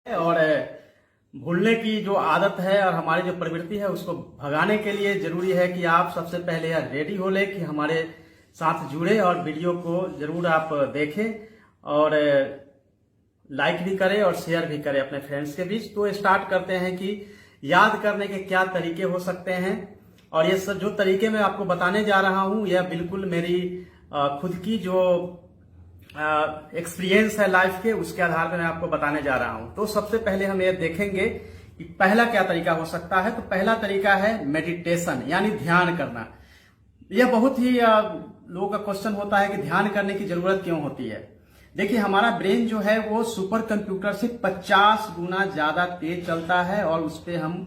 और भूलने की जो आदत है और हमारी जो प्रवृत्ति है उसको भगाने के लिए जरूरी है कि आप सबसे पहले यह रेडी हो ले कि हमारे साथ जुड़े और वीडियो को जरूर आप देखें और लाइक भी करें और शेयर भी करें अपने फ्रेंड्स के बीच। तो स्टार्ट करते हैं कि याद करने के क्या तरीके हो सकते हैं। और ये सब जो तरीके मैं आपको बताने जा रहा हूं यह बिल्कुल मेरी खुद की जो एक्सपीरियंस है लाइफ के, उसके आधार पर मैं आपको बताने जा रहा हूं। तो सबसे पहले हम ये देखेंगे कि पहला क्या तरीका हो सकता है। तो पहला तरीका है मेडिटेशन यानी ध्यान करना। यह बहुत ही लोगों का क्वेश्चन होता है कि ध्यान करने की जरूरत क्यों होती है। देखिए, हमारा ब्रेन जो है वो सुपर कंप्यूटर से 50 गुना ज्यादा तेज चलता है और उस पर हम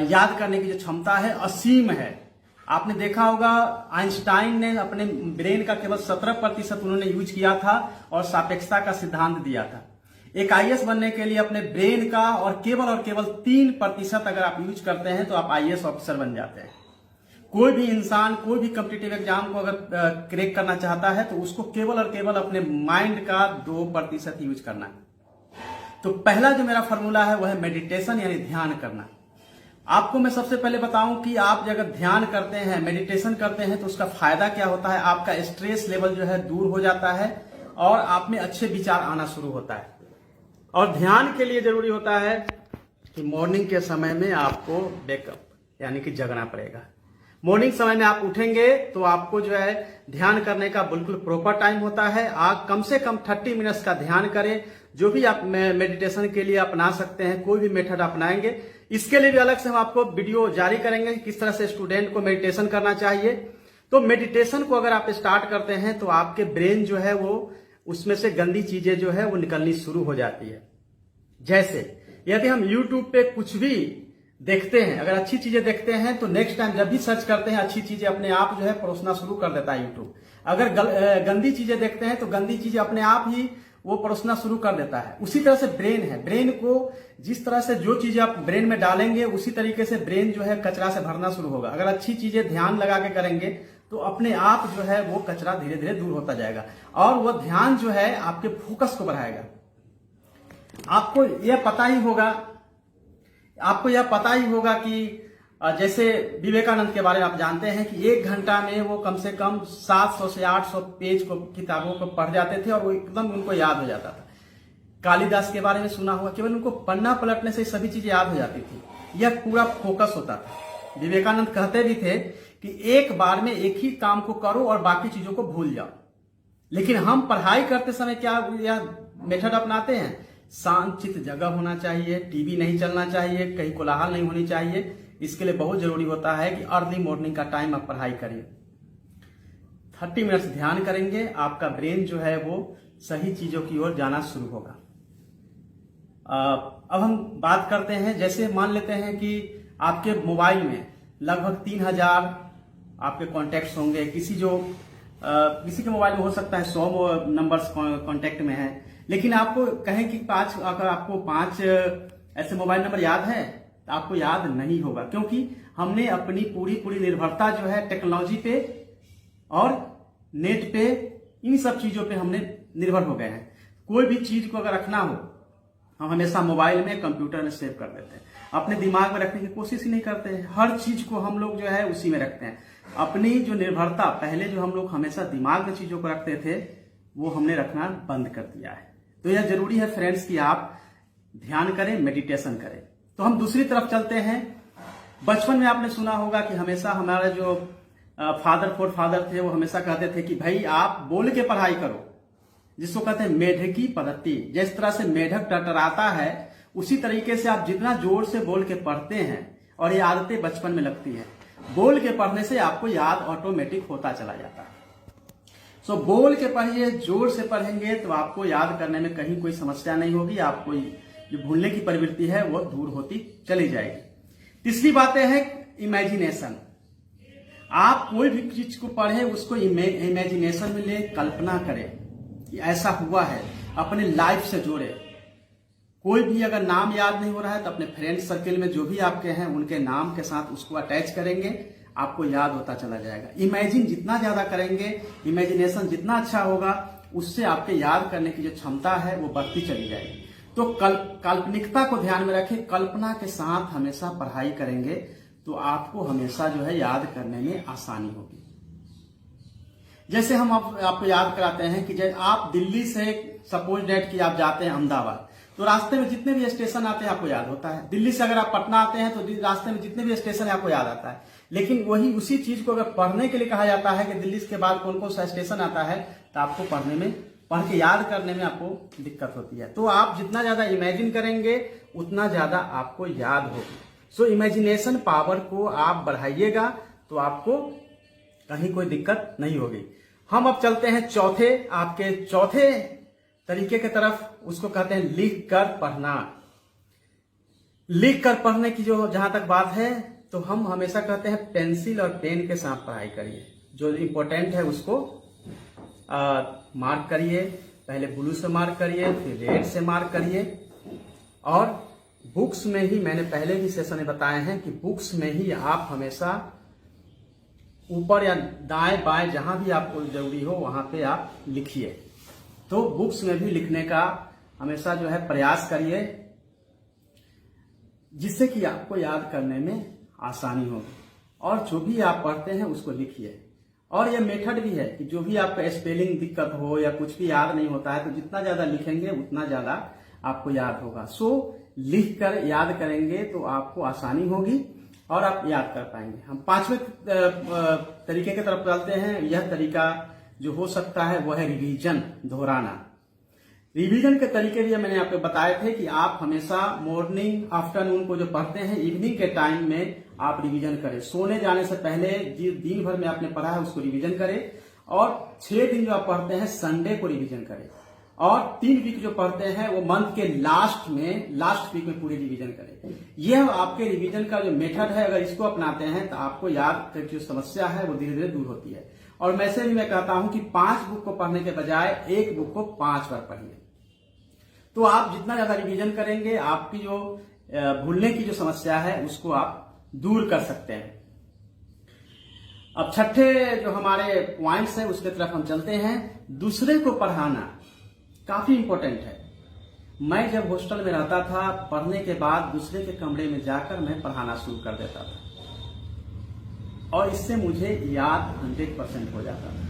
याद करने की जो क्षमता है असीम है। आपने देखा होगा आइंस्टाइन ने अपने ब्रेन का केवल 17% उन्होंने यूज किया था और सापेक्षता का सिद्धांत दिया था। एक आईएएस बनने के लिए अपने ब्रेन का और केवल 3% अगर आप यूज करते हैं तो आप आईएएस ऑफिसर बन जाते हैं। कोई भी इंसान कोई भी कॉम्पिटिटिव एग्जाम को अगर क्रैक करना चाहता है तो उसको केवल अपने माइंड का 2% यूज करना है। तो पहला जो मेरा फॉर्मूला है वह है मेडिटेशन यानी ध्यान करना। आपको मैं सबसे पहले बताऊं कि आप अगर ध्यान करते हैं, मेडिटेशन करते हैं तो उसका फायदा क्या होता है। आपका स्ट्रेस लेवल जो है दूर हो जाता है और आप में अच्छे विचार आना शुरू होता है। और ध्यान के लिए जरूरी होता है कि मॉर्निंग के समय में आपको वेकअप यानी कि जगना पड़ेगा। मॉर्निंग समय में आप उठेंगे तो आपको जो है ध्यान करने का बिल्कुल प्रॉपर टाइम होता है। आप कम से कम 30 मिनट्स का ध्यान करें। जो भी आप मेडिटेशन के लिए अपना सकते हैं, कोई भी मेथड अपनाएंगे, इसके लिए भी अलग से हम आपको वीडियो जारी करेंगे कि किस तरह से स्टूडेंट को मेडिटेशन करना चाहिए। तो मेडिटेशन को अगर आप स्टार्ट करते हैं तो आपके ब्रेन जो है वो उसमें से गंदी चीजें जो है वो निकलनी शुरू हो जाती है। जैसे यदि हम YouTube पे कुछ भी देखते हैं, अगर अच्छी चीजें देखते हैं तो नेक्स्ट टाइम जब भी सर्च करते हैं अच्छी चीजें अपने आप जो है परोसना शुरू कर देता है यूट्यूब। अगर गंदी चीजें देखते हैं तो गंदी चीजें अपने आप ही वो परोसना शुरू कर देता है। उसी तरह से ब्रेन है, ब्रेन को जिस तरह से जो चीजें आप ब्रेन में डालेंगे उसी तरीके से ब्रेन जो है कचरा से भरना शुरू होगा। अगर अच्छी चीजें ध्यान लगा के करेंगे तो अपने आप जो है वो कचरा धीरे धीरे दूर होता जाएगा और वो ध्यान जो है आपके फोकस को बढ़ाएगा। आपको यह पता ही होगा कि जैसे विवेकानंद के बारे में आप जानते हैं कि 1 घंटा में वो कम से कम 700 से 800 पेज को किताबों को पढ़ जाते थे और वो एकदम उनको याद हो जाता था। कालिदास के बारे में सुना होगा, केवल उनको पन्ना पलटने से सभी चीजें याद हो जाती थी। यह पूरा फोकस होता था। विवेकानंद कहते भी थे कि एक बार में एक ही काम को करो और बाकी चीजों को भूल जाओ। लेकिन हम पढ़ाई करते समय क्या यह मेथड अपनाते हैं? शांतचित्त जगह होना चाहिए, टीवी नहीं चलना चाहिए, कहीं कोलाहल नहीं होनी चाहिए। इसके लिए बहुत जरूरी होता है कि अर्ली मॉर्निंग का टाइम आप पढ़ाई करिए। 30 मिनट्स ध्यान करेंगे, आपका ब्रेन जो है वो सही चीजों की ओर जाना शुरू होगा। अब हम बात करते हैं, जैसे मान लेते हैं कि आपके मोबाइल में लगभग 3000 आपके कॉन्टेक्ट्स होंगे। किसी के मोबाइल में हो सकता है 100 नंबर्स कॉन्टेक्ट में है, लेकिन आपको कहें कि अगर आपको 5 ऐसे मोबाइल नंबर याद है तो आपको याद नहीं होगा, क्योंकि हमने अपनी पूरी निर्भरता जो है टेक्नोलॉजी पे और नेट पे, इन सब चीजों पे हमने निर्भर हो गए हैं। कोई भी चीज को अगर रखना हो हम हमेशा मोबाइल में, कंप्यूटर में सेव कर देते हैं। अपने दिमाग में रखने की कोशिश ही नहीं करते हैं। हर चीज को हम लोग जो है उसी में रखते हैं। अपनी जो निर्भरता, पहले जो हम लोग हमेशा दिमाग में चीजों को रखते थे वो हमने रखना बंद कर दिया है। तो यह जरूरी है फ्रेंड्स कि आप ध्यान करें, मेडिटेशन करें। तो हम दूसरी तरफ चलते हैं। बचपन में आपने सुना होगा कि हमेशा हमारा जो फादर थे वो हमेशा कहते थे कि भाई आप बोल के पढ़ाई करो, जिसको कहते हैं मेढकी पद्धति। जिस तरह से मेढक टरटराता है उसी तरीके से आप जितना जोर से बोल के पढ़ते हैं, और ये आदतें बचपन में लगती है, बोल के पढ़ने से आपको याद ऑटोमेटिक होता चला जाता है। सो बोल के पढ़िए, जोर से पढ़ेंगे तो आपको याद करने में कहीं कोई समस्या नहीं होगी। आपको जो भूलने की प्रवृत्ति है वो दूर होती चली जाएगी। तीसरी बात है इमेजिनेशन। आप कोई भी चीज को पढ़े उसको इमेजिनेशन में ले, कल्पना करें कि ऐसा हुआ है, अपने लाइफ से जोड़े। कोई भी अगर नाम याद नहीं हो रहा है तो अपने फ्रेंड सर्किल में जो भी आपके हैं उनके नाम के साथ उसको अटैच करेंगे, आपको याद होता चला जाएगा। इमेजिन जितना ज्यादा करेंगे, इमेजिनेशन जितना अच्छा होगा, उससे आपके याद करने की जो क्षमता है वो बढ़ती चली जाएगी। तो काल्पनिकता को ध्यान में रखें, कल्पना के साथ हमेशा पढ़ाई करेंगे तो आपको हमेशा जो है याद करने में आसानी होगी। जैसे हम आपको याद कराते हैं कि जब आप दिल्ली से सपोज डेट कि आप जाते हैं अहमदाबाद, तो रास्ते में जितने भी स्टेशन आते हैं आपको याद होता है। दिल्ली से अगर आप पटना आते हैं तो रास्ते में जितने भी स्टेशन है आपको याद आता है। लेकिन वही उसी चीज को अगर पढ़ने के लिए कहा जाता है कि दिल्ली के बाद कौन कौन सा स्टेशन आता है, तो आपको पढ़ के याद करने में आपको दिक्कत होती है। तो आप जितना ज्यादा इमेजिन करेंगे उतना ज्यादा आपको याद होगी। सो इमेजिनेशन पावर को आप बढ़ाइएगा तो आपको कहीं कोई दिक्कत नहीं होगी। हम अब चलते हैं चौथे तरीके की तरफ, उसको कहते हैं लिख कर पढ़ना। लिख कर पढ़ने की जो जहां तक बात है, तो हम हमेशा कहते हैं पेंसिल और पेन के साथ पढ़ाई करिए। जो इंपॉर्टेंट है उसको मार्क करिए, पहले ब्लू से मार्क करिए, फिर रेड से मार्क करिए। और बुक्स में ही, मैंने पहले भी सेशन में बताए हैं कि बुक्स में ही आप हमेशा ऊपर या दाएं बाएं जहां भी आपको जरूरी हो वहां पे आप लिखिए। तो बुक्स में भी लिखने का हमेशा जो है प्रयास करिए, जिससे कि आपको याद करने में आसानी होगी। और जो भी आप पढ़ते हैं उसको लिखिए। और यह मेथड भी है कि जो भी आपका स्पेलिंग दिक्कत हो या कुछ भी याद नहीं होता है, तो जितना ज्यादा लिखेंगे उतना ज्यादा आपको याद होगा। सो लिख कर याद करेंगे तो आपको आसानी होगी और आप याद कर पाएंगे। हम 5वें तरीके की तरफ चलते हैं। यह तरीका जो हो सकता है वह है रिवीजन, दोहराना। रिवीजन के तरीके लिए मैंने आपको बताए थे कि आप हमेशा मॉर्निंग आफ्टरनून को जो पढ़ते हैं, इवनिंग के टाइम में आप रिवीजन करें। सोने जाने से पहले दिन भर में आपने पढ़ा है उसको रिवीजन करें। और 6 दिन जो आप पढ़ते हैं संडे को रिवीजन करें। और 3 वीक जो पढ़ते हैं वो मंथ के लास्ट वीक में पूरी रिवीजन करें। यह आपके रिवीजन का जो मेथड है, अगर इसको अपनाते हैं तो आपको याद की जो समस्या है वो धीरे धीरे दूर होती है। और वैसे भी मैं कहता हूं कि 5 बुक को पढ़ने के बजाय 1 बुक को 5 बार पढ़िए। तो आप जितना ज्यादा रिवीजन करेंगे, आपकी जो भूलने की जो समस्या है उसको आप दूर कर सकते हैं। अब छठे जो हमारे पॉइंट्स है उसके तरफ हम चलते हैं। दूसरे को पढ़ाना काफी इंपॉर्टेंट है। मैं जब हॉस्टल में रहता था, पढ़ने के बाद दूसरे के कमरे में जाकर मैं पढ़ाना शुरू कर देता था और इससे मुझे याद 100% हो जाता था।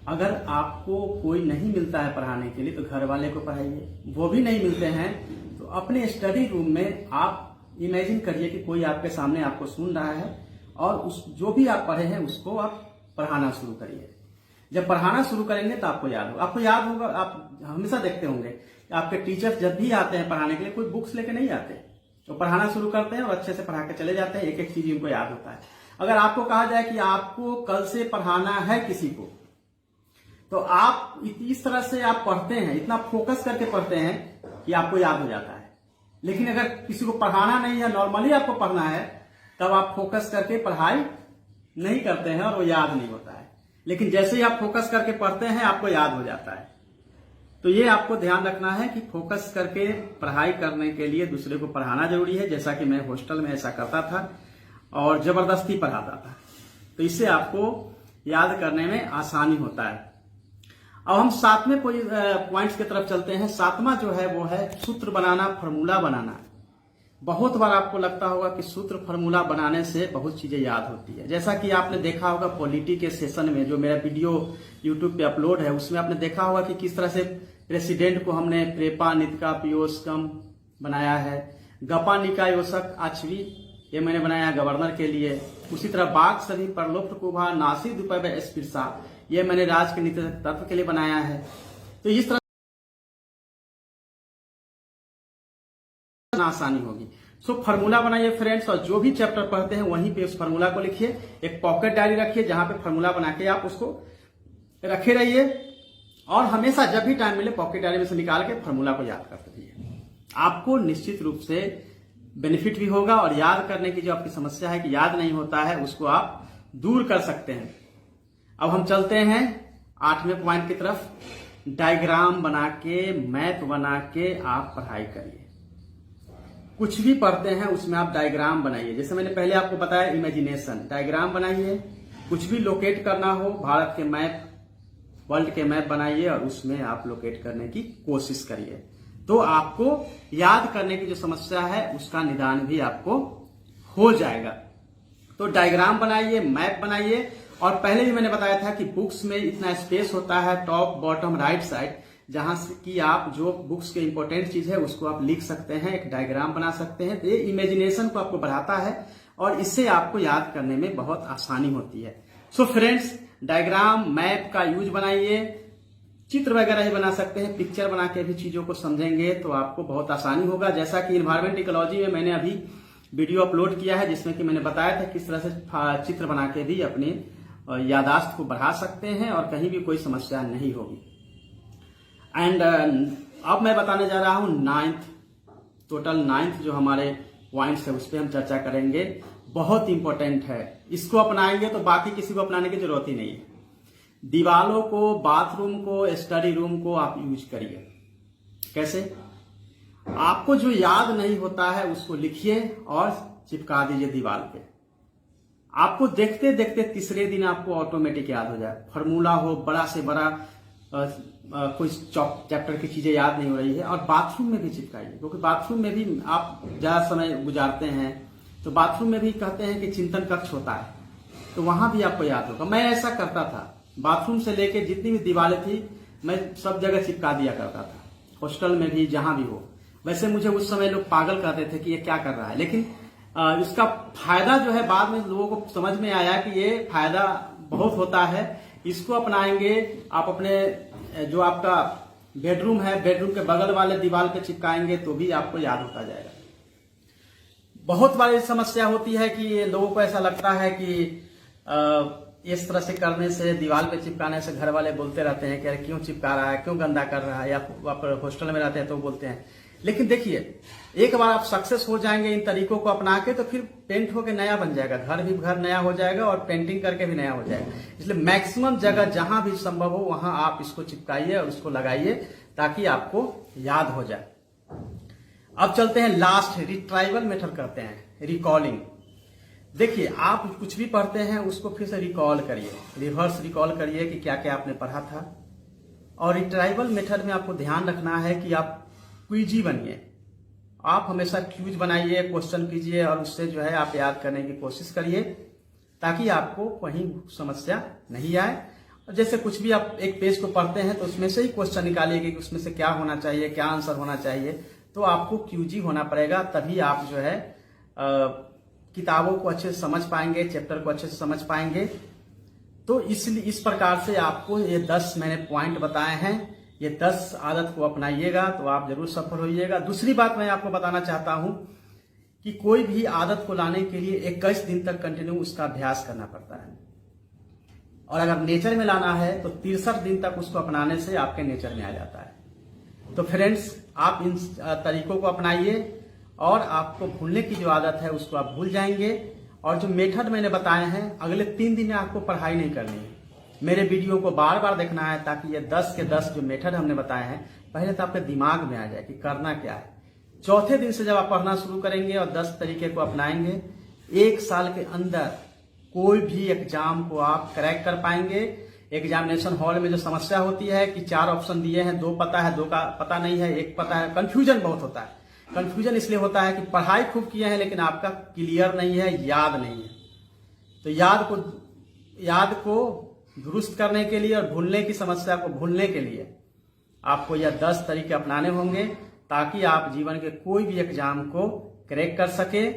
अगर आपको कोई नहीं मिलता है पढ़ाने के लिए तो घर वाले को पढ़ाइए। वो भी नहीं मिलते हैं तो अपने स्टडी रूम में आप इमेजिन करिए कि कोई आपके सामने आपको सुन रहा है और उस जो भी आप पढ़े हैं उसको आप पढ़ाना शुरू करिए। जब पढ़ाना शुरू करेंगे तो आपको याद होगा। आप हमेशा देखते होंगे आपके टीचर्स जब भी आते हैं पढ़ाने के लिए कोई बुक्स लेके नहीं आते, तो पढ़ाना शुरू करते हैं और अच्छे से पढ़ा के चले जाते हैं। एक एक चीज उनको याद होता है। अगर आपको कहा जाए कि आपको कल से पढ़ाना है किसी को, तो आप इस तरह से आप पढ़ते हैं, इतना फोकस करके पढ़ते हैं कि आपको याद हो जाता है। लेकिन अगर किसी को पढ़ाना नहीं है, नॉर्मली आपको पढ़ना है, तब आप फोकस करके पढ़ाई नहीं करते हैं और वो याद नहीं होता है। लेकिन जैसे ही आप फोकस करके पढ़ते हैं आपको याद हो जाता है। तो ये आपको ध्यान रखना है कि फोकस करके पढ़ाई करने के लिए दूसरे को पढ़ाना जरूरी है। जैसा कि मैं हॉस्टल में ऐसा करता था और जबरदस्ती पढ़ाता था, तो इससे आपको याद करने में आसानी होता है। अब हम 7वें पॉइंट्स की तरफ चलते हैं। 7वां जो है वो है सूत्र बनाना, फॉर्मूला बनाना। बहुत बार आपको लगता होगा कि सूत्र फॉर्मूला बनाने से बहुत चीजें याद होती है। जैसा कि आपने देखा होगा पॉलिटी के सेशन में, जो मेरा वीडियो यूट्यूब पे अपलोड है, उसमें आपने देखा होगा कि किस तरह से प्रेसिडेंट को हमने प्रेपा नितका पियोस्कम बनाया है। गपा निका योसक आछवी ये मैंने बनाया गवर्नर के लिए। उसी तरह बाग सभी परलोप्त कुभा नासिर दुपय स्पिरसा ये मैंने राज के नीति तत्व के लिए बनाया है। तो इस तरह आसानी होगी। सो फार्मूला बनाइए फ्रेंड्स, और जो भी चैप्टर पढ़ते हैं वहीं पे उस फार्मूला को लिखिए। एक पॉकेट डायरी रखिए जहां पे फार्मूला बना के आप उसको रखे रहिए और हमेशा जब भी टाइम मिले पॉकेट डायरी में से निकाल के फार्मूला को याद करते रहिए। आपको निश्चित रूप से बेनिफिट भी होगा और याद करने की जो आपकी समस्या है कि याद नहीं होता है उसको आप दूर कर सकते हैं। अब हम चलते हैं 8वें पॉइंट की तरफ। डायग्राम बना के, मैप बना के आप पढ़ाई करिए। कुछ भी पढ़ते हैं उसमें आप डायग्राम बनाइए। जैसे मैंने पहले आपको बताया इमेजिनेशन, डायग्राम बनाइए। कुछ भी लोकेट करना हो, भारत के मैप वर्ल्ड के मैप बनाइए और उसमें आप लोकेट करने की कोशिश करिए, तो आपको याद करने की जो समस्या है उसका निदान भी आपको हो जाएगा। तो डायग्राम बनाइए, मैप बनाइए, और पहले भी मैंने बताया था कि बुक्स में इतना स्पेस होता है टॉप बॉटम राइट साइड, जहां से कि आप जो बुक्स के इंपॉर्टेंट चीज है उसको आप लिख सकते हैं, एक डायग्राम बना सकते हैं। तो ये इमेजिनेशन को आपको बढ़ाता है और इससे आपको याद करने में बहुत आसानी होती है। सो फ्रेंड्स, डायग्राम मैप का यूज बनाइए, चित्र वगैरह ही बना सकते हैं, पिक्चर बना के भी चीजों को समझेंगे तो आपको बहुत आसानी होगा। जैसा कि इन्वायरमेंट इकोलॉजी में मैंने अभी वीडियो अपलोड किया है जिसमें कि मैंने बताया था किस तरह से चित्र बना के भी अपनी यादाश्त को बढ़ा सकते हैं और कहीं भी कोई समस्या नहीं होगी। एंड अब मैं बताने जा रहा हूं टोटल नाइन्थ जो हमारे पॉइंट्स है उस पर हम चर्चा करेंगे। बहुत इंपॉर्टेंट है, इसको अपनाएंगे तो बाकी किसी को अपनाने की जरूरत ही नहीं है। दीवालों को, बाथरूम को, स्टडी रूम को आप यूज करिए। कैसे? आपको जो याद नहीं होता है उसको लिखिए और चिपका दीजिए दीवार पे। आपको देखते देखते तीसरे दिन आपको ऑटोमेटिक याद हो जाए। फॉर्मूला हो, बड़ा से बड़ा कोई चैप्टर की चीजें याद नहीं हो रही है, और बाथरूम में भी चिपकाइए, क्योंकि बाथरूम में भी आप ज्यादा समय गुजारते हैं तो बाथरूम में भी कहते हैं कि चिंतन कक्ष होता है, तो वहां भी आपको याद होगा। मैं ऐसा करता था, बाथरूम से लेके जितनी भी दीवारें थी मैं सब जगह चिपका दिया करता था, हॉस्टल में भी, जहां भी हो। वैसे मुझे उस समय लोग पागल कहते थे कि ये क्या कर रहा है, लेकिन इसका फायदा जो है बाद में लोगों को समझ में आया कि ये फायदा बहुत होता है। इसको अपनाएंगे आप, अपने जो आपका बेडरूम है, बेडरूम के बगल वाले दीवार पे चिपकाएंगे तो भी आपको याद होता जाएगा। बहुत बार समस्या होती है कि लोगों को ऐसा लगता है कि इस तरह से करने से, दीवार पे चिपकाने से घर वाले बोलते रहते हैं कि अरे क्यों चिपका रहा है, क्यों गंदा कर रहा है, या आप हॉस्टल में रहते हैं तो बोलते हैं। लेकिन देखिए, एक बार आप सक्सेस हो जाएंगे इन तरीकों को अपना के तो फिर पेंट होके नया बन जाएगा, घर भी घर नया हो जाएगा और पेंटिंग करके भी नया हो जाएगा। इसलिए मैक्सिमम जगह जहां भी संभव हो वहां आप इसको चिपकाइए और उसको लगाइए ताकि आपको याद हो जाए। अब चलते हैं लास्ट, रिट्राइवल मेथड करते हैं, रिकॉलिंग। देखिए, आप कुछ भी पढ़ते हैं उसको फिर से रिकॉल करिए, रिवर्स रिकॉल करिए कि क्या क्या आपने पढ़ा था। और रिट्राइवल मेथड में आपको ध्यान रखना है कि आप क्विजी बनिए। आप हमेशा क्यूज बनाइए, क्वेश्चन कीजिए और उससे जो है आप याद करने की कोशिश करिए ताकि आपको कहीं समस्या नहीं आए। और जैसे कुछ भी आप एक पेज को पढ़ते हैं तो उसमें से ही क्वेश्चन निकालिए कि उसमें से क्या होना चाहिए, क्या आंसर होना चाहिए। तो आपको क्यूजी होना पड़ेगा, तभी आप जो है किताबों को अच्छे से समझ पाएंगे, चैप्टर को अच्छे से समझ पाएंगे। तो इसलिए इस प्रकार से आपको ये 10 मैंने पॉइंट बताए हैं, ये 10 आदत को अपनाइएगा तो आप जरूर सफल होइएगा। दूसरी बात मैं आपको बताना चाहता हूं कि कोई भी आदत को लाने के लिए 21 दिन तक कंटिन्यू उसका अभ्यास करना पड़ता है, और अगर नेचर में लाना है तो 63 दिन तक उसको अपनाने से आपके नेचर में आ जाता है। तो फ्रेंड्स, आप इन तरीकों को अपनाइए और आपको भूलने की जो आदत है उसको आप भूल जाएंगे। और जो मेथड मैंने बताए हैं, अगले 3 दिन में आपको पढ़ाई नहीं करनी है, मेरे वीडियो को बार बार देखना है ताकि ये 10 के 10 जो मेथड हमने बताए हैं पहले तो आपके दिमाग में आ जाए कि करना क्या है। चौथे दिन से जब आप पढ़ना शुरू करेंगे और 10 तरीके को अपनाएंगे, 1 साल के अंदर कोई भी एग्जाम को आप क्रैक कर पाएंगे। एग्जामिनेशन हॉल में जो समस्या होती है कि 4 ऑप्शन दिए हैं, 2 पता है, 2 का पता नहीं है, 1 पता है, कंफ्यूजन बहुत होता है। कंफ्यूजन इसलिए होता है कि पढ़ाई खूब किए हैं लेकिन आपका क्लियर नहीं है, याद नहीं है। तो याद को दुरुस्त करने के लिए और भूलने की समस्या को भूलने के लिए आपको यह 10 तरीके अपनाने होंगे ताकि आप जीवन के कोई भी एग्जाम को क्रैक कर सके।